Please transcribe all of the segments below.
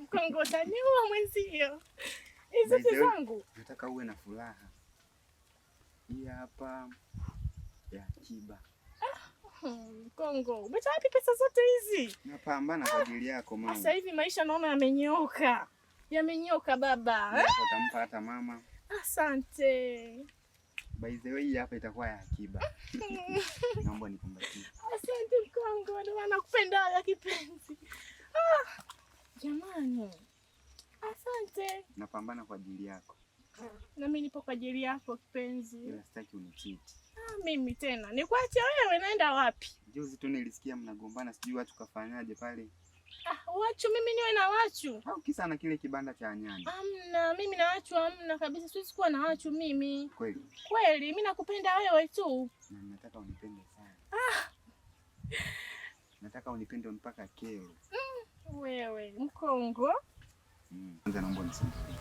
Mkongo utaniua mwenzio. Hizo si zangu. Nataka uwe na furaha. Hii hapa ya akiba. Mkongo, umetoa wapi pesa zote hizi? Napambana kwa ajili yako mama. Sasa hivi maisha naona yamenyoka. Yamenyoka baba. Utampa hata mama. Asante. By the way, hapa itakuwa ya akiba. Naomba nikumbatie. Asante Mkongo, ndio nakupenda kipenzi. Jamani. Asante. Napambana kwa ajili yako. Na mimi nipo kwa ajili yako kipenzi. Ila sitaki unichiti. Mimi tena. Nikuache wewe, naenda wapi? Juzi tu nilisikia mnagombana, sijui watu kafanyaje pale. Wachu mimi niwe na wachu. Au kisa na kile kibanda cha nyanya. Hamna, mimi na wachu hamna kabisa. Siwezi kuwa na wachu mimi. Kweli? Kweli, mimi nakupenda wewe tu. Na nataka unipende sana. Nataka unipende mpaka keo. Wewe, Mkongo. Kwanza naomba unisindikize.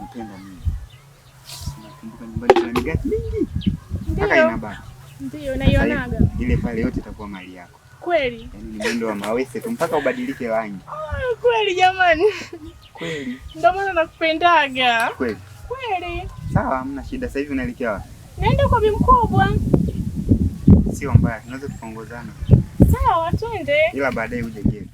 Ukipenda mimi. Nakumbuka nyumbani kuna migati mingi. Mpaka inabaki. Ndio, naionaga. Ile pale yote itakuwa mali yako. Kweli? Yaani ni mwendo wa mawese tu mpaka ubadilike rangi. Kweli jamani. Kweli. Ndio maana nakupendaga. Kweli. Kweli. Sawa, hamna shida. Sasa hivi unaelekea wapi? Naenda kwa bibi mkubwa. Sio mbaya, tunaweza tukaongozana. Sawa, twende. Ila baadaye uje getu.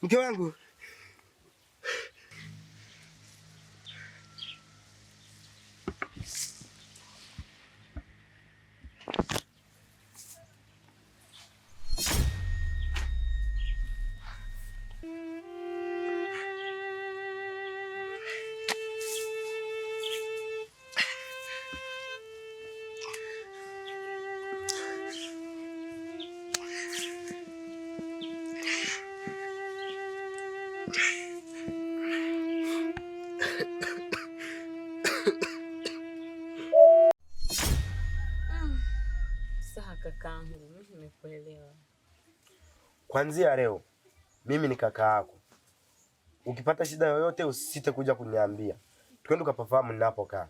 Mke wangu. kakaangu, mimi nimekuelewa. Kuanzia leo mimi ni kaka yako. Ukipata shida yoyote usisite kuja kuniambia. Twende ukapafahamu ninapokaa.